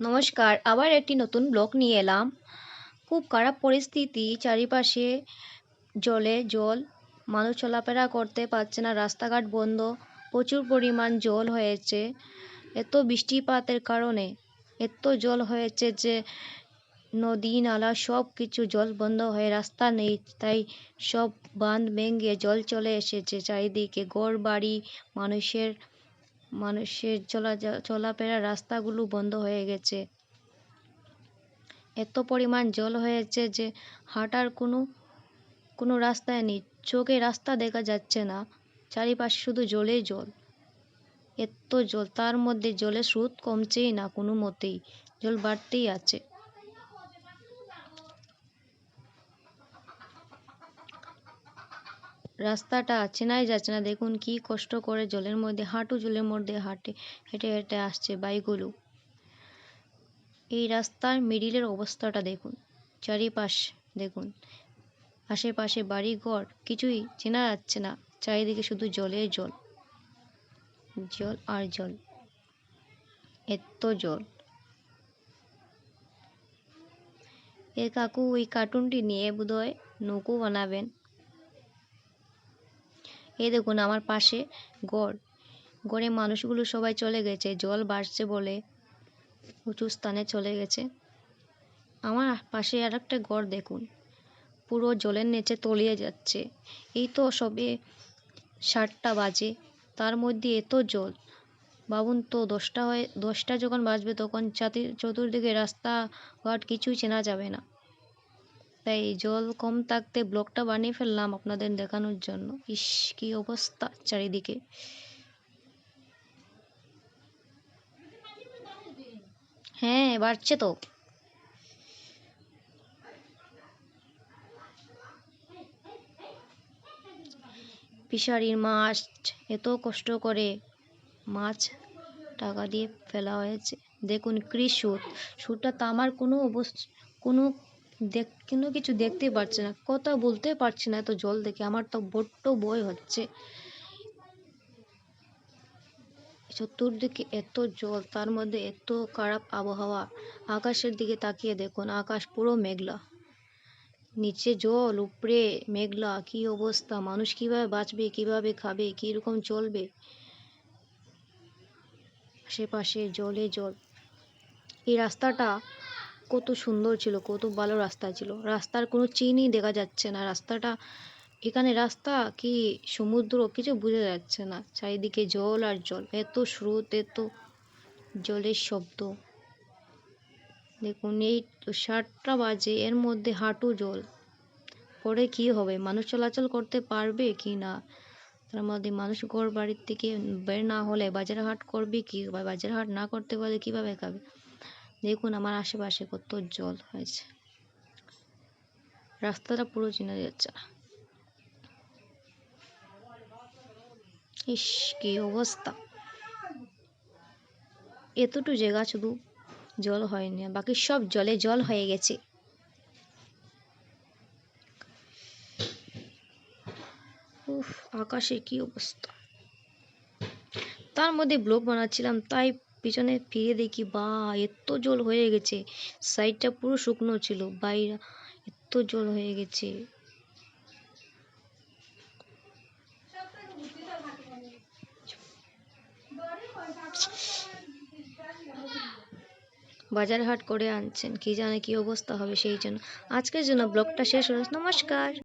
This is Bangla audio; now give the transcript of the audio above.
নমস্কার, আবার একটি নতুন ব্লগ নিয়ে এলাম। খুব খারাপ পরিস্থিতি, চারিপাশে জল, মানুষ চলাফেরা করতে পারছে না, রাস্তাঘাট বন্ধ, প্রচুর পরিমাণ জল হয়েছে। এত বৃষ্টিপাতের কারণে এত জল হয়েছে যে নদী নালা সব কিছু জল বন্ধ হয়ে রাস্তা নেই, তাই সব বাঁধ ভেঙে জল চলে এসেছে চারিদিকে, ঘর বাড়ি, মানুষের চলাফেরার রাস্তাগুলো বন্ধ হয়ে গেছে। এত পরিমাণ জল হয়েছে যে হাঁটার কোনো রাস্তায় নেই, চোখে রাস্তা দেখা যাচ্ছে না, চারিপাশে শুধু জলেই জল। এত জল, তার মধ্যে জলের স্রোত কমছেই না, কোনো মতেই জল বাড়তেই আছে। রাস্তাটা চেনাই যাচ্ছে না, দেখুন কি কষ্ট করে জলের মধ্যে জলের মধ্যে হেঁটে হেঁটে আসছে বাইকগুলো। এই রাস্তার মিডিলের অবস্থাটা দেখুন, চারিপাশ দেখুন, আশেপাশে বাড়ি ঘর কিছুই চেনা যাচ্ছে না, চারিদিকে শুধু জলের জল, জল আর জল, এত জল। এ কাকু ওই কার্টুনটি নিয়ে বোধহয় নৌকো বানাবেন। এই দেখুন আমার পাশে ঘরে মানুষগুলো সবাই চলে গেছে, জল বাড়ছে বলে উঁচু স্থানে চলে গেছে। আমার পাশে আর একটা ঘর দেখুন, পুরো জলের নিচে তলিয়ে যাচ্ছে। এই তো সবে 7টা বাজে, তার মধ্যে এত জল। ভাবুন তো, 10টা যখন বাজবে তখন চতুর্দিকে রাস্তাঘাট কিছুই চেনা যাবে না। তাই জল কম থাকতে ব্লগটা বানিয়ে ফেললাম আপনাদের দেখানোর জন্য। ইস, কি অবস্থা চারিদিকে। হ্যাঁ, বাড়ছে তো। ফিশারির মাছ এত কষ্ট করে মাছ টাকা দিয়ে ফেলা হয়েছে। দেখুন কি সুরটা তামার কোনো কিছু দেখতে পারছে না, কথা বলতে পারছি না, এত জল দেখে আমার তো বড্ড ভয় হচ্ছে। চতুর্দিকে এত জল, তার মধ্যে এত খারাপ আবহাওয়া। আকাশের দিকে তাকিয়ে দেখুন, আকাশ পুরো মেঘলা, নিচে জল, উপরে মেঘলা, কি অবস্থা। মানুষ কিভাবে বাঁচবে, কিভাবে খাবে, কিরকম চলবে। আশেপাশে জলে জল। এই রাস্তাটা কত সুন্দর ছিল, কত ভালো রাস্তা ছিল, রাস্তার কোনো চিহ্নই দেখা যাচ্ছে না। এখানে রাস্তা কি সমুদ্র কিছু বোঝা যাচ্ছে না, চারিদিকে জল আর জল, এত স্রোত, এত জলের শব্দ। দেখুন এই তো 7টা বাজে, এর মধ্যে হাঁটু জল, পরে কি হবে, মানুষ চলাচল করতে পারবে কি না। তার মধ্যে মানুষ ঘর বাড়ির থেকে বের না হলে বাজার হাট করবে কি, বাজার হাট না করতে পারলে কিভাবে খাবে। দেখুন আমার আশেপাশে কত জল হয়েছে, রাস্তাটা পুরো চেনা যাচ্ছে না। ইস, কি অবস্থা। এতটুকু জায়গা শুধু জল হয়নি, বাকি সব জলে জল হয়ে গেছে। উফ, আকাশে কি অবস্থা। তার মধ্যে ব্লগ বানাচ্ছিলাম, তাই পিছনে ফিরে দেখি, বা এত জল হয়ে গেছে। সাইডটা পুরো শুকনো ছিল, বাইরে এত জল হয়ে গেছে। বাজার হাট করে আনছেন, কি জানে কি অবস্থা হবে, সেই জন্য আজকের জন্য ব্লগটা শেষ হলো। নমস্কার।